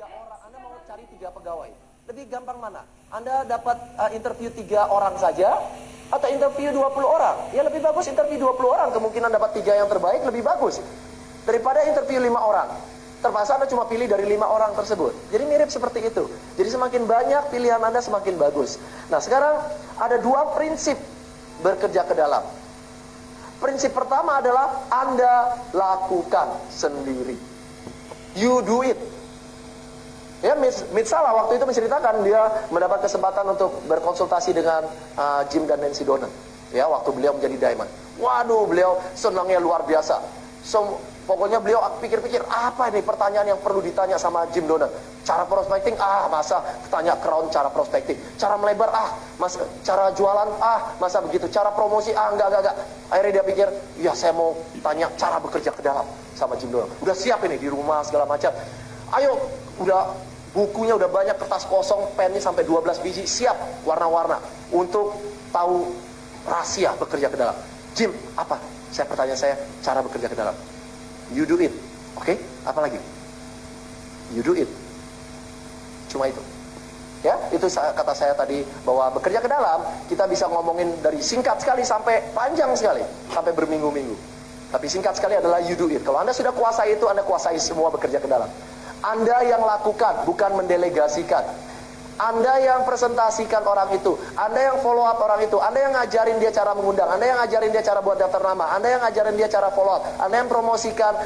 3 orang, Anda mau cari 3 pegawai. Lebih gampang mana? Anda dapat interview 3 orang saja atau interview 20 orang? Ya lebih bagus interview 20 orang, kemungkinan dapat 3 yang terbaik lebih bagus daripada interview 5 orang. Terpaksa Anda cuma pilih dari 5 orang tersebut. Jadi mirip seperti itu. Jadi semakin banyak pilihan Anda semakin bagus. Nah sekarang ada 2 prinsip bekerja ke dalam. Prinsip pertama adalah Anda lakukan sendiri. You do it. Ya, Mitsalah waktu itu menceritakan dia mendapat kesempatan untuk berkonsultasi dengan Jim dan Nancy Donnan. Ya, waktu beliau menjadi Diamond. Waduh, beliau senangnya luar biasa. Pokoknya beliau pikir-pikir, apa ini pertanyaan yang perlu ditanya sama Jim Donnan? Cara prospecting, masa tanya Crown cara prospecting. Cara melebar, masa cara jualan, masa begitu. Cara promosi, enggak. Akhirnya dia pikir, ya saya mau tanya cara bekerja ke dalam sama Jim Donnan. Udah siap ini di rumah segala macam. Ayo, udah bukunya udah banyak, kertas kosong, pennya sampai 12 biji, siap warna-warna untuk tahu rahasia bekerja ke dalam. Jim, apa? Pertanyaan saya, cara bekerja ke dalam. You do it. Oke? Apa lagi? You do it. Cuma itu. Ya, itu kata saya tadi bahwa bekerja ke dalam, kita bisa ngomongin dari singkat sekali sampai panjang sekali, sampai berminggu-minggu. Tapi singkat sekali adalah you do it. Kalau Anda sudah kuasai itu, Anda kuasai semua bekerja ke dalam. Anda yang lakukan, bukan mendelegasikan. Anda yang presentasikan orang itu, Anda yang follow up orang itu, Anda yang ngajarin dia cara mengundang, Anda yang ngajarin dia cara buat daftar nama, Anda yang ngajarin dia cara follow up, Anda yang promosikan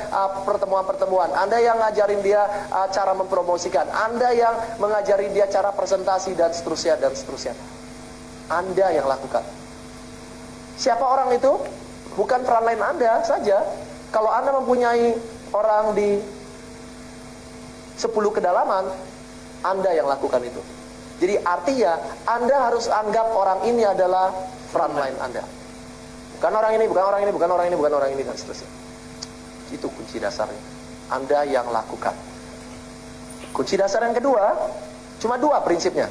pertemuan-pertemuan, Anda yang ngajarin dia cara mempromosikan, Anda yang mengajari dia cara presentasi dan seterusnya dan seterusnya. Anda yang lakukan. Siapa orang itu? Bukan frontline Anda saja. Kalau Anda mempunyai orang di 10 kedalaman, Anda yang lakukan itu. Jadi artinya Anda harus anggap orang ini adalah frontline Anda. Bukan orang ini, bukan orang ini, bukan orang ini, bukan orang ini, dan seterusnya. Itu kunci dasarnya. Anda yang lakukan. Kunci dasar yang kedua, cuma 2 prinsipnya.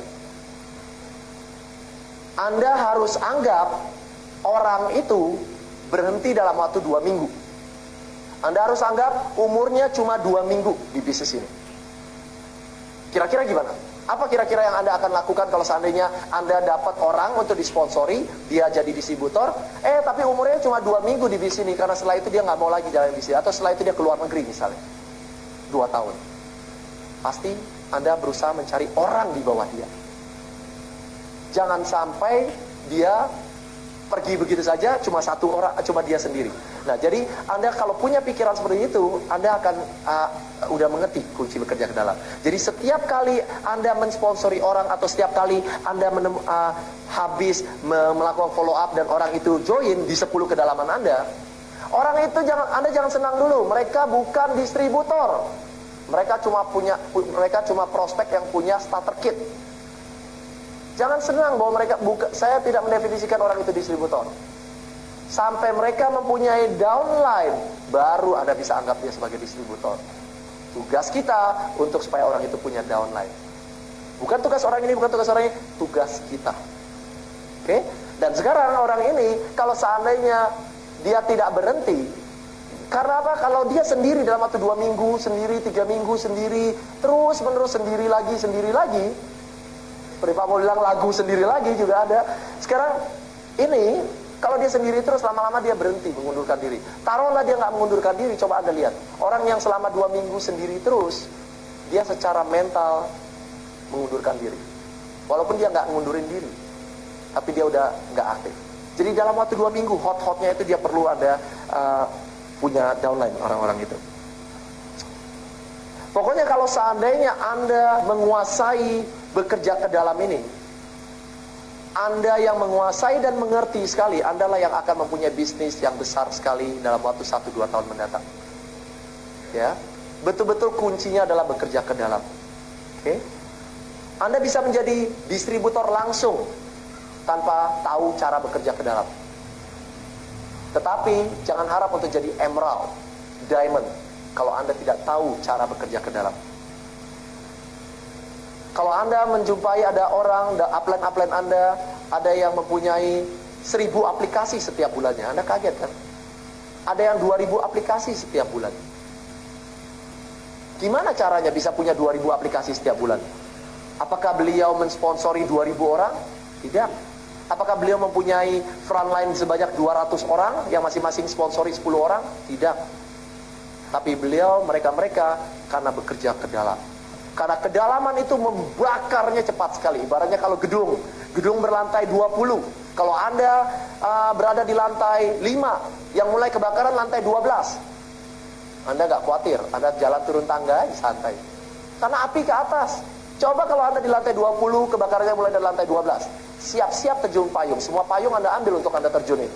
Anda harus anggap orang itu berhenti dalam waktu 2 minggu. Anda harus anggap umurnya cuma 2 minggu di bisnis ini. Kira-kira gimana? Apa kira-kira yang Anda akan lakukan kalau seandainya Anda dapat orang untuk disponsori, dia jadi distributor, tapi umurnya cuma 2 minggu di bisnis ini, karena setelah itu dia nggak mau lagi jalan bisnis, atau setelah itu dia keluar negeri misalnya, 2 tahun. Pasti Anda berusaha mencari orang di bawah dia. Jangan sampai dia pergi begitu saja, cuma 1 orang, cuma dia sendiri. Nah, jadi Anda kalau punya pikiran seperti itu, Anda akan udah mengerti kunci bekerja ke dalam. Jadi setiap kali Anda mensponsori orang, atau setiap kali Anda habis melakukan follow up dan orang itu join di 10 kedalaman Anda, orang itu Anda jangan senang dulu. Mereka bukan distributor. Mereka cuma prospek yang punya starter kit. Jangan senang bahwa saya tidak mendefinisikan orang itu distributor. Sampai mereka mempunyai downline, baru Anda bisa anggap dia sebagai distributor. Tugas kita untuk supaya orang itu punya downline. Bukan tugas orang ini, bukan tugas orang ini, tugas kita. Oke? Dan sekarang orang ini, kalau seandainya dia tidak berhenti, karena apa? Kalau dia sendiri dalam waktu 2 minggu, sendiri, 3 minggu, sendiri, terus menerus sendiri lagi, seperti Pak mau bilang lagu sendiri lagi juga ada. Sekarang ini, kalau dia sendiri terus, lama-lama dia berhenti mengundurkan diri. Taruhlah dia nggak mengundurkan diri, coba Anda lihat. Orang yang selama 2 minggu sendiri terus, dia secara mental mengundurkan diri. Walaupun dia nggak ngundurin diri, tapi dia udah nggak aktif. Jadi dalam waktu 2 minggu, hot-hotnya itu dia perlu ada punya downline orang-orang itu. Pokoknya kalau seandainya Anda menguasai bekerja ke dalam ini, Anda yang menguasai dan mengerti sekali, Anda lah yang akan mempunyai bisnis yang besar sekali dalam waktu 1-2 tahun mendatang. Ya, betul-betul kuncinya adalah bekerja ke dalam. Oke? Anda bisa menjadi distributor langsung tanpa tahu cara bekerja ke dalam. Tetapi jangan harap untuk jadi emerald, diamond, kalau Anda tidak tahu cara bekerja ke dalam. Kalau Anda menjumpai ada orang, upline Anda, ada yang mempunyai 1000 aplikasi setiap bulannya, Anda kaget kan? Ada yang 2000 aplikasi setiap bulan. Gimana caranya bisa punya 2000 aplikasi setiap bulan? Apakah beliau mensponsori 2000 orang? Tidak. Apakah beliau mempunyai frontline sebanyak 200 orang yang masing-masing sponsori 10 orang? Tidak. Tapi beliau, mereka karena bekerja ke dalam. Karena kedalaman itu membakarnya cepat sekali. Ibaratnya kalau gedung berlantai 20. Kalau Anda berada di lantai 5, yang mulai kebakaran lantai 12. Anda nggak khawatir, Anda jalan turun tangga, santai. Karena api ke atas. Coba kalau Anda di lantai 20, kebakarannya mulai dari lantai 12. Siap-siap terjun payung. Semua payung Anda ambil untuk Anda terjunin.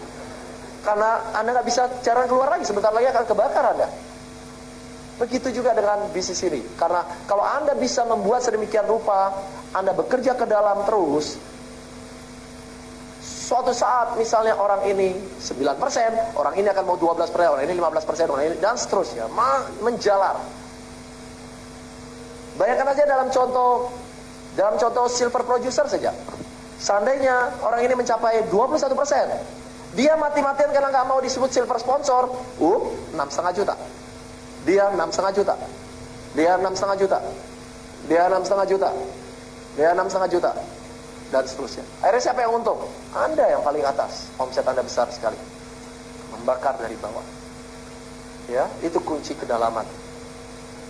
Karena Anda nggak bisa jalan keluar lagi, sebentar lagi akan kebakar Anda. Begitu juga dengan bisnis ini. Karena kalau Anda bisa membuat sedemikian rupa, Anda bekerja ke dalam terus, suatu saat misalnya orang ini 9%, orang ini akan mau 12%, orang ini 15%, orang ini, dan seterusnya, menjalar. Bayangkan aja dalam contoh silver producer saja. Seandainya orang ini mencapai 21%, dia mati-matian karena nggak mau disebut silver sponsor, 6,5 juta. Dia 6,5 juta. Dia 6,5 juta. Dia 6,5 juta. Dia 6,5 juta. Dan seterusnya. Akhirnya siapa yang untung? Anda yang paling atas. Omset Anda besar sekali. Membakar dari bawah. Ya, itu kunci kedalaman.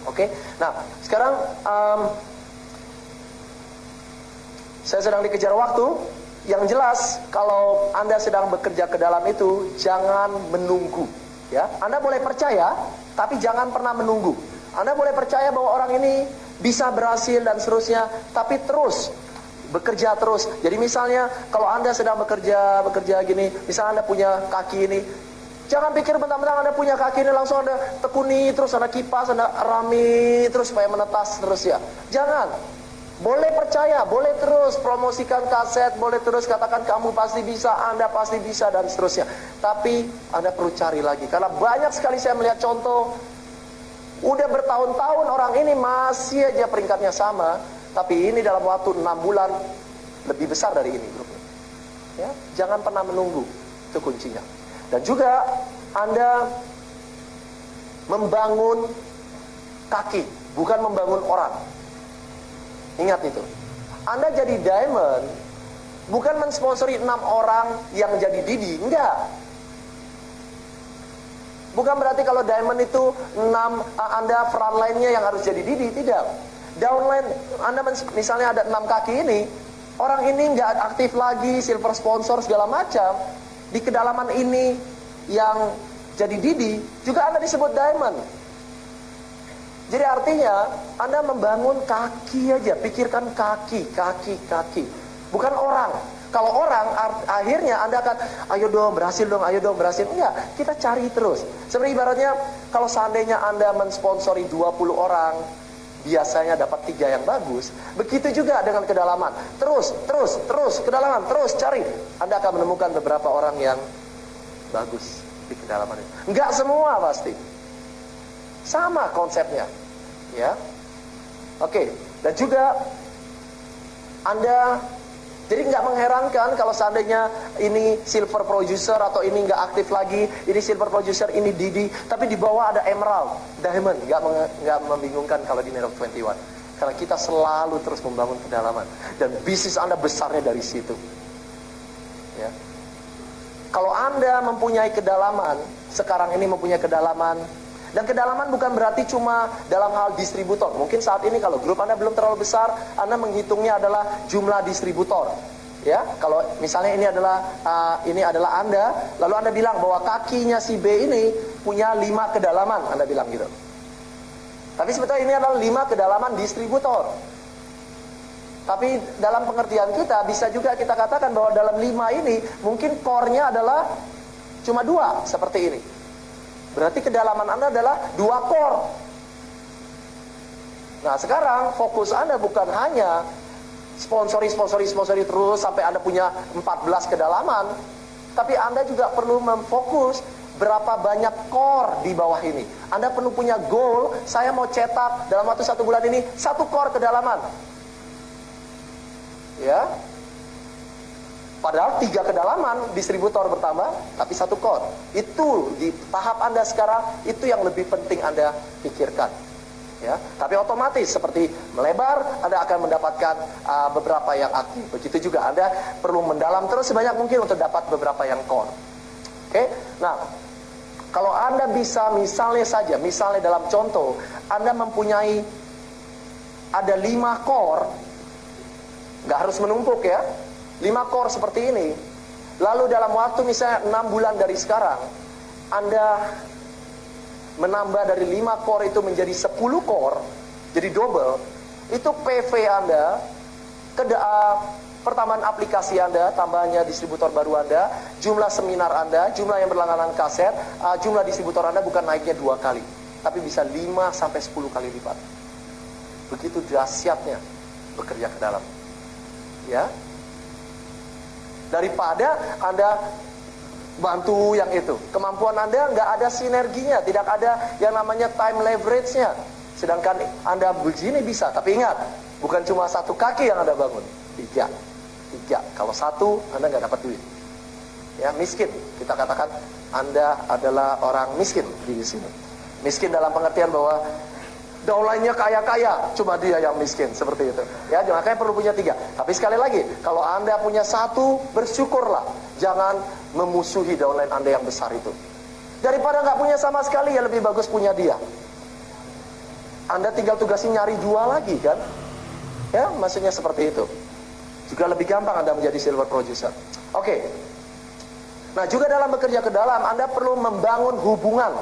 Oke. Nah, sekarang saya sedang dikejar waktu. Yang jelas, kalau Anda sedang bekerja ke dalam itu, jangan menunggu. Ya, Anda boleh percaya, tapi jangan pernah menunggu. Anda boleh percaya bahwa orang ini bisa berhasil dan seterusnya, tapi terus bekerja terus. Jadi misalnya kalau Anda sedang bekerja gini, misalnya Anda punya kaki ini, jangan pikir mentang-mentang Anda punya kaki ini langsung Anda tekuni terus, Anda kipas, Anda rami terus supaya menetas terus ya. Jangan. Boleh percaya, boleh terus promosikan kaset, boleh terus katakan kamu pasti bisa, Anda pasti bisa dan seterusnya. Tapi Anda perlu cari lagi, karena banyak sekali saya melihat contoh udah bertahun-tahun orang ini masih aja peringkatnya sama. Tapi ini dalam waktu 6 bulan lebih besar dari ini grupnya. Ya, jangan pernah menunggu, itu kuncinya. Dan juga Anda membangun kaki, bukan membangun orang. Ingat itu. Anda jadi diamond, bukan mensponsori 6 orang yang jadi Didi, enggak. Bukan berarti kalau diamond itu 6 Anda frontline-nya yang harus jadi Didi, tidak. Downline, Anda misalnya ada 6 kaki ini, orang ini nggak aktif lagi, silver sponsor segala macam. Di kedalaman ini yang jadi Didi, juga Anda disebut diamond. Jadi artinya Anda membangun kaki aja, pikirkan kaki. Bukan orang. Kalau orang akhirnya Anda akan ayo dong berhasil. Enggak, kita cari terus. Seperti ibaratnya kalau seandainya Anda mensponsori 20 orang, biasanya dapat 3 yang bagus. Begitu juga dengan kedalaman. Terus kedalaman, terus cari. Anda akan menemukan beberapa orang yang bagus di kedalaman itu. Enggak semua pasti. Sama konsepnya. Ya. Oke, dan juga Anda jadi nggak mengherankan kalau seandainya ini silver producer atau ini nggak aktif lagi, ini silver producer, ini Didi, tapi di bawah ada emerald, diamond. Nggak membingungkan kalau di Network 21. Karena kita selalu terus membangun kedalaman. Dan bisnis Anda besarnya dari situ. Ya. Kalau Anda mempunyai kedalaman, sekarang ini mempunyai kedalaman, dan kedalaman bukan berarti cuma dalam hal distributor. Mungkin saat ini kalau grup Anda belum terlalu besar, Anda menghitungnya adalah jumlah distributor. Ya, kalau misalnya ini adalah Anda, lalu Anda bilang bahwa kakinya si B ini punya 5 kedalaman, Anda bilang gitu. Tapi sebetulnya ini adalah 5 kedalaman distributor. Tapi dalam pengertian kita bisa juga kita katakan bahwa dalam 5 ini mungkin core-nya adalah cuma 2 seperti ini. Berarti kedalaman Anda adalah 2 core. Nah sekarang fokus Anda bukan hanya sponsori terus sampai Anda punya 14 kedalaman. Tapi Anda juga perlu memfokus berapa banyak core di bawah ini. Anda perlu punya goal, saya mau cetak dalam waktu 1 bulan ini 1 core kedalaman. Ya. Padahal 3 kedalaman distributor pertama, tapi 1 core. Itu di tahap Anda sekarang, itu yang lebih penting Anda pikirkan. Ya, tapi otomatis seperti melebar, Anda akan mendapatkan beberapa yang aktif. Begitu juga Anda perlu mendalam terus sebanyak mungkin untuk dapat beberapa yang core. Oke, nah kalau Anda bisa misalnya dalam contoh, Anda mempunyai ada 5 core, nggak harus menumpuk ya, 5 core seperti ini. Lalu dalam waktu misalnya 6 bulan dari sekarang, Anda menambah dari 5 core itu menjadi 10 core, jadi double, itu PV Anda, pertambahan aplikasi Anda, tambahannya distributor baru Anda, jumlah seminar Anda, jumlah yang berlangganan kaset, jumlah distributor Anda bukan naiknya 2 kali, tapi bisa 5-10 kali lipat. Begitu dahsyatnya bekerja ke dalam. Ya, daripada Anda bantu yang itu, kemampuan Anda nggak ada sinerginya, tidak ada yang namanya time leverage-nya. Sedangkan Anda begini bisa, tapi ingat, bukan cuma 1 kaki yang Anda bangun, 3. Kalau 1 Anda nggak dapat duit. Ya, miskin. Kita katakan Anda adalah orang miskin di sini. Miskin dalam pengertian bahwa downline-nya kaya-kaya, cuma dia yang miskin, seperti itu. Ya, makanya perlu punya 3. Tapi sekali lagi, kalau Anda punya 1, bersyukurlah. Jangan memusuhi downline Anda yang besar itu. Daripada nggak punya sama sekali, ya lebih bagus punya dia. Anda tinggal tugasin nyari 2 lagi kan? Ya, maksudnya seperti itu. Juga lebih gampang Anda menjadi silver producer. Oke. Nah, juga dalam bekerja ke dalam, Anda perlu membangun hubungan,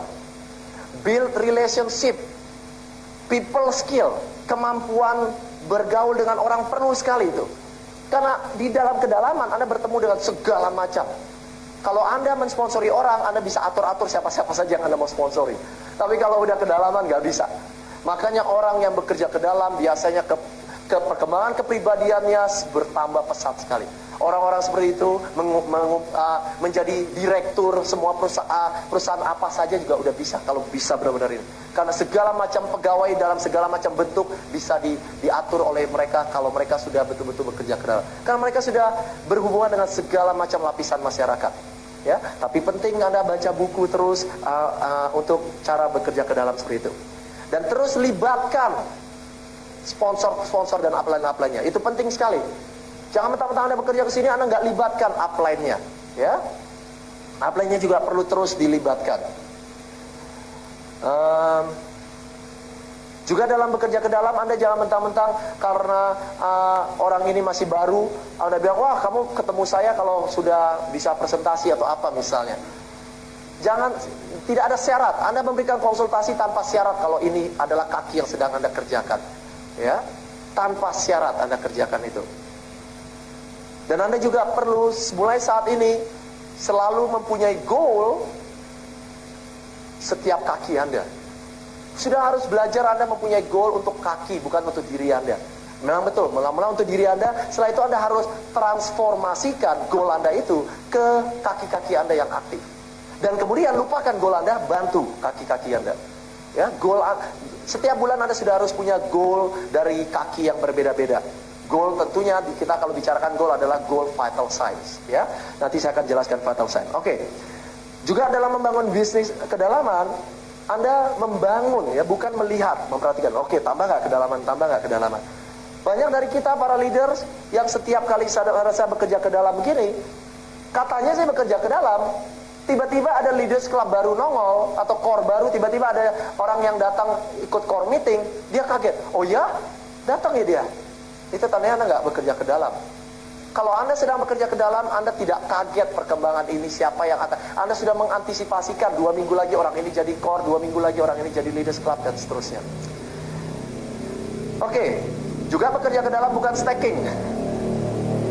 build relationship, people skill, kemampuan bergaul dengan orang perlu sekali itu. Karena di dalam kedalaman Anda bertemu dengan segala macam. Kalau Anda mensponsori orang, Anda bisa atur-atur siapa-siapa saja yang Anda mau sponsori. Tapi kalau udah kedalaman nggak bisa. Makanya orang yang bekerja ke dalam biasanya ke perkembangan kepribadiannya bertambah pesat sekali. Orang-orang seperti itu menjadi direktur semua perusahaan apa saja juga udah bisa, kalau bisa benar-benar ini. Karena segala macam pegawai dalam segala macam bentuk bisa diatur oleh mereka kalau mereka sudah betul-betul bekerja ke dalam. Karena mereka sudah berhubungan dengan segala macam lapisan masyarakat. Ya, tapi penting Anda baca buku terus untuk cara bekerja ke dalam seperti itu. Dan terus libatkan sponsor dan upline-upline-nya. Itu penting sekali. Jangan mentang-mentang Anda bekerja ke sini Anda nggak libatkan upline-nya, ya. Upline-nya juga perlu terus dilibatkan. Juga dalam bekerja ke dalam Anda jangan mentang-mentang karena orang ini masih baru, Anda bilang, wah kamu ketemu saya kalau sudah bisa presentasi atau apa misalnya. Jangan, tidak ada syarat. Anda memberikan konsultasi tanpa syarat kalau ini adalah kaki yang sedang Anda kerjakan, ya. Tanpa syarat Anda kerjakan itu. Dan Anda juga perlu mulai saat ini selalu mempunyai goal setiap kaki Anda. Sudah harus belajar Anda mempunyai goal untuk kaki, bukan untuk diri Anda. Memang betul, mula-mula untuk diri Anda, setelah itu Anda harus transformasikan goal Anda itu ke kaki-kaki Anda yang aktif. Dan kemudian lupakan goal Anda, bantu kaki-kaki Anda. Ya, goal setiap bulan Anda sudah harus punya goal dari kaki yang berbeda-beda. Goal tentunya kita kalau bicarakan goal adalah goal vital signs, ya. Nanti saya akan jelaskan vital sign. Oke. Juga dalam membangun bisnis kedalaman, Anda membangun ya, bukan melihat, memperhatikan. Oke, tambah nggak kedalaman. Banyak dari kita para leaders yang setiap kali saya bekerja ke dalam begini, katanya saya bekerja ke dalam, tiba-tiba ada leaders club baru nongol atau core baru, tiba-tiba ada orang yang datang ikut core meeting, dia kaget. Oh ya, datang ya dia. Itu tandanya Anda nggak bekerja ke dalam. Kalau Anda sedang bekerja ke dalam, Anda tidak kaget perkembangan ini, siapa yang akan. Anda sudah mengantisipasikan 2 minggu lagi orang ini jadi core, 2 minggu lagi orang ini jadi leaders club, dan seterusnya. Oke, juga bekerja ke dalam bukan stacking.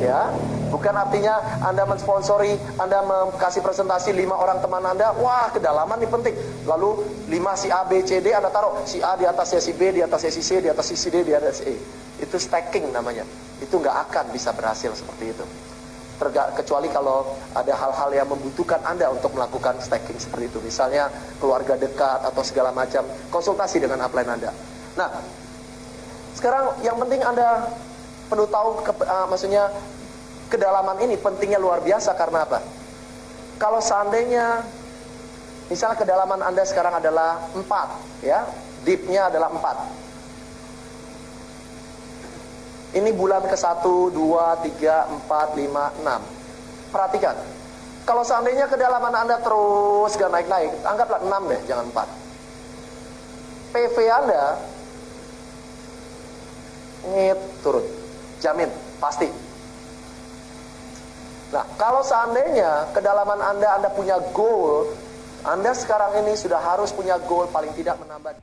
Ya, bukan artinya Anda mensponsori, Anda kasih presentasi 5 orang teman Anda, wah kedalaman ini penting. Lalu 5 si A, B, C, D Anda taruh, si A di atas si B, di atas si C, di atas si D, di atas si E. Itu stacking namanya. Itu nggak akan bisa berhasil seperti itu. Kecuali kalau ada hal-hal yang membutuhkan Anda untuk melakukan stacking seperti itu. Misalnya keluarga dekat atau segala macam, konsultasi dengan upline Anda. Nah, sekarang yang penting Anda perlu tahu, maksudnya kedalaman ini pentingnya luar biasa. Karena apa? Kalau seandainya misalnya kedalaman Anda sekarang adalah 4, ya, Dipnya adalah 4. Ini bulan ke-1, 2, 3, 4, 5, 6. Perhatikan. Kalau seandainya kedalaman Anda terus gak naik-naik, anggaplah 6 deh, jangan 4. PV Anda turun. Jamin, pasti. Nah, kalau seandainya kedalaman Anda punya goal, Anda sekarang ini sudah harus punya goal paling tidak menambah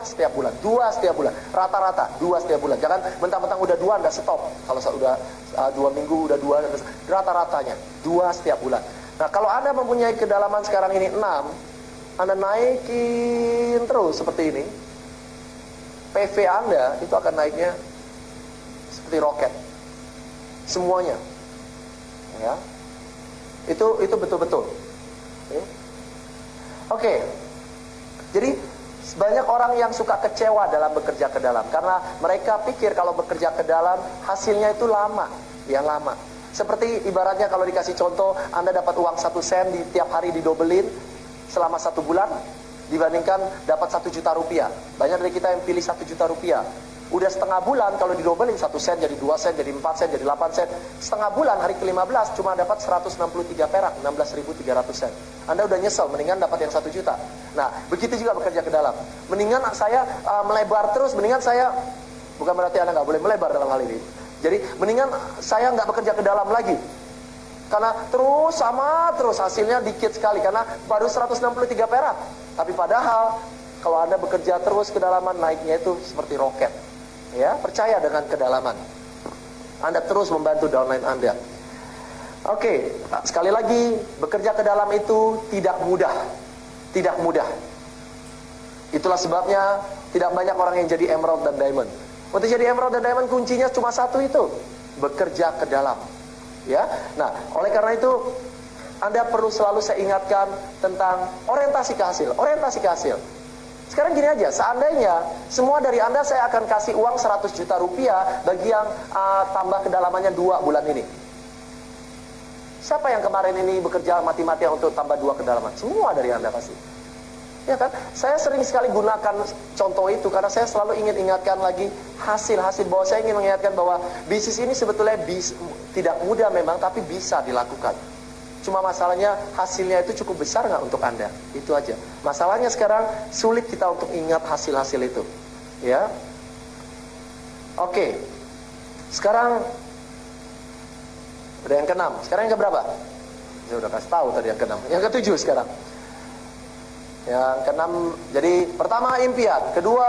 setiap bulan, 2 setiap bulan, rata-rata 2 setiap bulan. Jangan mentang-mentang udah 2 Anda stop. Kalau udah 2 minggu udah 2, rata-ratanya 2 setiap bulan. Nah, kalau Anda mempunyai kedalaman sekarang ini 6, Anda naikin terus seperti ini, PV Anda itu akan naiknya seperti roket. Semuanya. Ya. Itu betul-betul. Oke. Jadi banyak orang yang suka kecewa dalam bekerja ke dalam karena mereka pikir kalau bekerja ke dalam hasilnya itu lama, ya lama. Seperti ibaratnya kalau dikasih contoh, Anda dapat uang 1 sen di tiap hari didobelin selama 1 bulan dibandingkan dapat 1 juta rupiah. Banyak dari kita yang pilih 1 juta rupiah. Udah setengah bulan kalau didobelin 1 sen jadi 2 sen jadi 4 sen jadi 8 sen. Setengah bulan hari ke-15 cuma dapat 163 perak, 16.300 sen. Anda udah nyesel, mendingan dapat yang 1 juta. Nah, begitu juga bekerja ke dalam. Mendingan saya melebar terus, mendingan saya, bukan berarti Anda nggak boleh melebar dalam hal ini. Jadi, mendingan saya nggak bekerja ke dalam lagi. Karena terus hasilnya dikit sekali, karena baru 163 perak. Tapi padahal, kalau Anda bekerja terus kedalaman, naiknya itu seperti roket. Ya, percaya dengan kedalaman. Anda terus membantu downline Anda. Oke, sekali lagi, bekerja ke dalam itu tidak mudah. Tidak mudah. Itulah sebabnya tidak banyak orang yang jadi emerald dan diamond. Untuk jadi emerald dan diamond kuncinya cuma satu itu, bekerja ke dalam. Ya. Nah, oleh karena itu Anda perlu selalu saya ingatkan tentang orientasi ke hasil. Orientasi ke hasil. Sekarang gini aja, seandainya semua dari Anda saya akan kasih uang 100 juta rupiah bagi yang tambah kedalamannya 2 bulan ini. Siapa yang kemarin ini bekerja mati-matian untuk tambah 2 kedalaman? Semua dari Anda pasti. Ya kan? Saya sering sekali gunakan contoh itu karena saya selalu ingin ingatkan lagi hasil-hasil, bahwa saya ingin mengingatkan bahwa bisnis ini sebetulnya tidak mudah memang, tapi bisa dilakukan. Cuma masalahnya hasilnya itu cukup besar nggak untuk Anda? Itu aja. Masalahnya sekarang sulit kita untuk ingat hasil-hasil itu. Ya. Oke. Sekarang udah yang ke-6. Sekarang yang ke-berapa? Saya udah kasih tahu tadi yang ke-6. Yang ke-7 sekarang. Yang ke-6, jadi pertama impian, kedua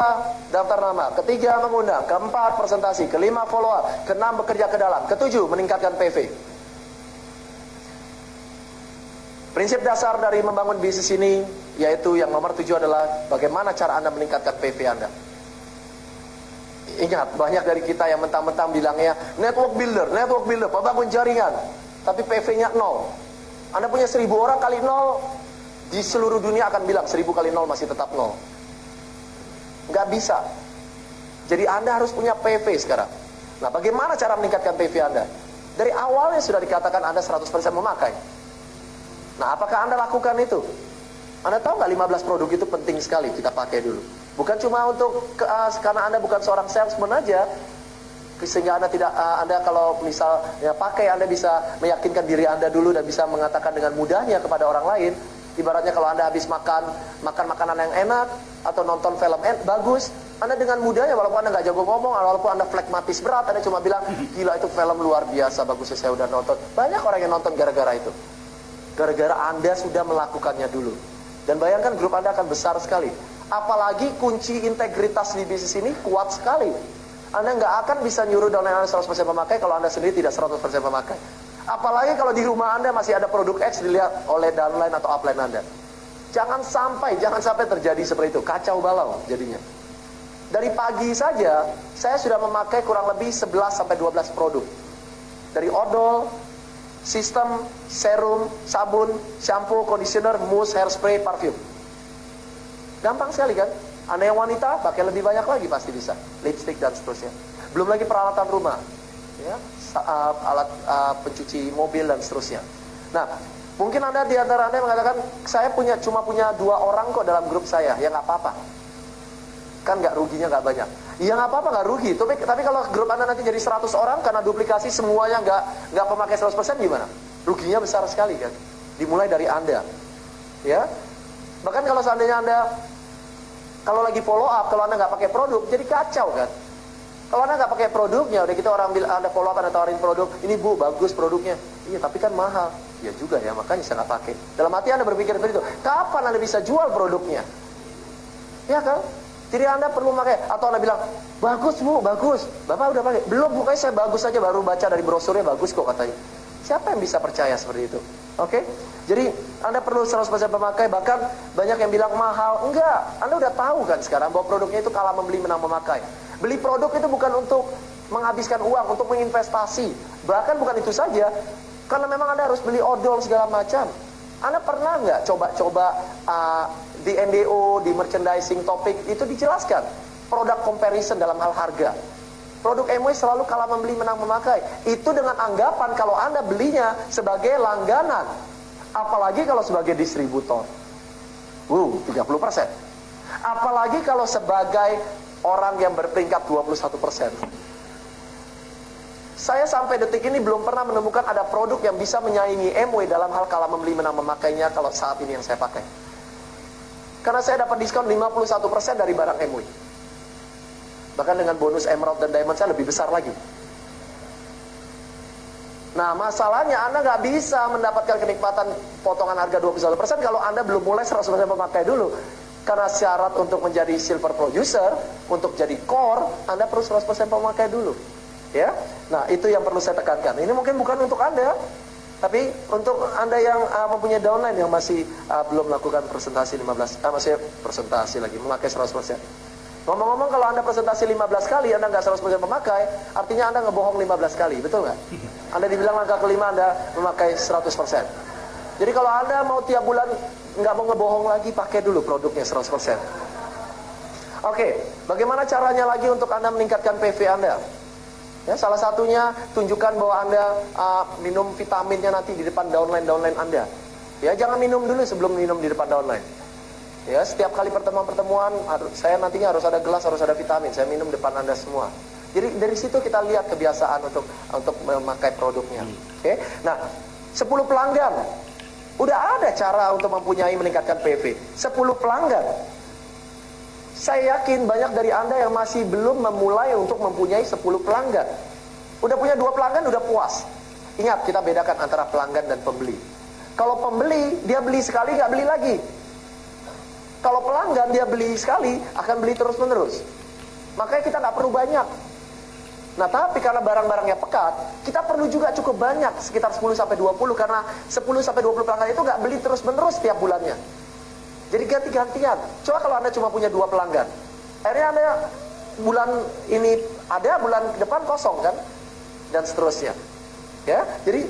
daftar nama, ketiga mengundang, keempat presentasi, kelima follow up, keenam bekerja ke dalam, ketujuh meningkatkan PV. Prinsip dasar dari membangun bisnis ini, yaitu yang nomor 7 adalah bagaimana cara Anda meningkatkan PV Anda. Ingat, banyak dari kita yang mentang-mentang bilangnya network builder, pembangun jaringan, tapi PV-nya 0. Anda punya 1000 orang kali 0, di seluruh dunia akan bilang 1000 kali 0 masih tetap 0. Nggak bisa. Jadi Anda harus punya PV sekarang. Nah, bagaimana cara meningkatkan PV Anda? Dari awalnya sudah dikatakan Anda 100% memakai. Nah, apakah Anda lakukan itu? Anda tahu nggak 15 produk itu penting sekali kita pakai dulu. Bukan cuma untuk karena Anda bukan seorang salesman aja, sehingga Anda tidak Anda kalau misalnya pakai, Anda bisa meyakinkan diri Anda dulu dan bisa mengatakan dengan mudahnya kepada orang lain. Ibaratnya kalau Anda habis makan makanan yang enak atau nonton film bagus, Anda dengan mudahnya, walaupun Anda nggak jago ngomong, walaupun Anda flekmatis berat, Anda cuma bilang, gila itu film luar biasa, bagusnya saya udah nonton. Banyak orang yang nonton gara-gara itu. Gara-gara Anda sudah melakukannya dulu. Dan bayangkan grup Anda akan besar sekali. Apalagi kunci integritas di bisnis ini kuat sekali. Anda nggak akan bisa nyuruh downline Anda 100% memakai kalau Anda sendiri tidak 100% memakai. Apalagi kalau di rumah Anda masih ada produk X dilihat oleh downline atau upline Anda. Jangan sampai terjadi seperti itu. Kacau balau jadinya. Dari pagi saja, saya sudah memakai kurang lebih 11-12 produk. Dari odol, sistem, serum, sabun, shampoo, conditioner, mousse, hairspray, parfum. Gampang sekali kan? Anda yang wanita, pakai lebih banyak lagi pasti bisa. Lipstick dan seterusnya. Belum lagi peralatan rumah. Ya, alat pencuci mobil dan seterusnya. Nah, Mungkin Anda di antara Anda yang mengatakan, saya cuma punya 2 orang kok dalam grup saya. Ya nggak apa-apa. Kan nggak ruginya nggak banyak. Ya nggak apa-apa, nggak rugi. Tapi kalau grup Anda nanti jadi 100 orang karena duplikasi semuanya nggak pemakai 100%, gimana? Ruginya besar sekali kan. Dimulai dari Anda. Ya. Bahkan kalau seandainya Anda kalau lagi follow up, kalau Anda nggak pakai produk, jadi kacau kan. Kalau Anda nggak pakai produknya, udah kita orang bilang Anda follow up, Anda tawarin produk, ini Bu, bagus produknya. Iya, tapi kan mahal. Ya juga ya, makanya saya nggak pakai. Dalam hati Anda berpikir seperti itu. Kapan Anda bisa jual produknya? Ya kan? Jadi Anda perlu pakai. Atau Anda bilang, bagus Bu, bagus. Bapak udah pakai? Belum, bukannya saya bagus saja, baru baca dari brosurnya, bagus kok katanya. Siapa yang bisa percaya seperti itu? Oke? Jadi Anda perlu 100% pemakai. Bahkan banyak yang bilang mahal. Enggak, Anda udah tahu kan sekarang bahwa produknya itu kalah membeli menang memakai. Beli produk itu bukan untuk menghabiskan uang, untuk menginvestasi. Bahkan bukan itu saja, karena memang Anda harus beli odol segala macam. Anda pernah nggak coba-coba di NDO, di merchandising topik itu dijelaskan produk comparison dalam hal harga. Produk MW selalu kalah membeli menang memakai. Itu dengan anggapan kalau Anda belinya sebagai langganan, apalagi kalau sebagai distributor. 30%. Apalagi kalau sebagai orang yang berperingkat 21%. Saya sampai detik ini belum pernah menemukan ada produk yang bisa menyaingi MW dalam hal kalah membeli menang memakainya kalau saat ini yang saya pakai. Karena saya dapat diskon 51% dari barang MW. Bahkan dengan bonus Emerald dan Diamond saya lebih besar lagi. Nah, masalahnya Anda nggak bisa mendapatkan kenikmatan potongan harga 21% kalau Anda belum mulai 100% memakai dulu. Karena syarat untuk menjadi silver producer, untuk jadi core, Anda perlu 100% pemakai dulu. Ya, nah itu yang perlu saya tekankan. Ini mungkin bukan untuk Anda, tapi untuk Anda yang mempunyai downline yang masih belum melakukan presentasi 15, masih presentasi lagi, memakai 100%. Ngomong-ngomong, kalau Anda presentasi 15 kali, Anda nggak 100% memakai, artinya Anda ngebohong 15 kali, betul nggak? Anda dibilang langkah kelima Anda memakai 100%. Jadi kalau Anda mau tiap bulan nggak mau ngebohong lagi, pakai dulu produknya 100%. Oke, bagaimana caranya lagi untuk Anda meningkatkan PV Anda? Ya, salah satunya tunjukkan bahwa Anda minum vitaminnya nanti di depan downline Anda. Ya, jangan minum dulu sebelum minum di depan downline. Ya, setiap kali pertemuan saya nantinya harus ada gelas, harus ada vitamin. Saya minum depan Anda semua. Jadi dari situ kita lihat kebiasaan untuk memakai produknya. Oke. Nah, 10 pelanggan. Udah ada cara untuk mempunyai meningkatkan PV. 10 pelanggan. Saya yakin banyak dari Anda yang masih belum memulai untuk mempunyai 10 pelanggan. Udah punya 2 pelanggan udah puas. Ingat, kita bedakan antara pelanggan dan pembeli. Kalau pembeli, dia beli sekali nggak beli lagi. Kalau pelanggan, dia beli sekali akan beli terus menerus. Makanya kita nggak perlu banyak. Nah, tapi karena barang-barangnya pekat, kita perlu juga cukup banyak, sekitar 10-20, karena 10-20 pelanggan itu nggak beli terus-menerus setiap bulannya. Jadi ganti-gantian. Coba kalau Anda cuma punya 2 pelanggan, akhirnya Anda bulan ini ada, bulan depan kosong kan, dan seterusnya. Ya, jadi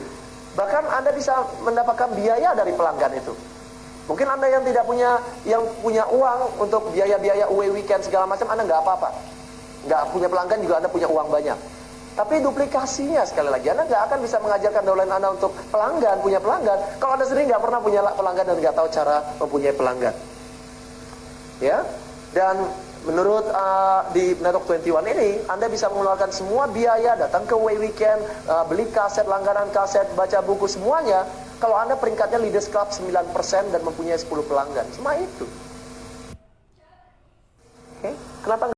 bahkan Anda bisa mendapatkan biaya dari pelanggan itu. Mungkin Anda yang tidak punya uang untuk biaya-biaya away weekend segala macam, Anda nggak apa-apa. Nggak punya pelanggan juga Anda punya uang banyak. Tapi duplikasinya sekali lagi, Anda nggak akan bisa mengajarkan downline Anda untuk pelanggan, punya pelanggan, kalau Anda sendiri nggak pernah punya pelanggan dan nggak tahu cara mempunyai pelanggan. Ya, dan menurut di Network 21 ini, Anda bisa mengeluarkan semua biaya, datang ke away weekend, beli kaset, langganan kaset, baca buku, semuanya. Kalau Anda peringkatnya Leaders Club 9% dan mempunyai 10 pelanggan, cuma itu. Oke, kenapa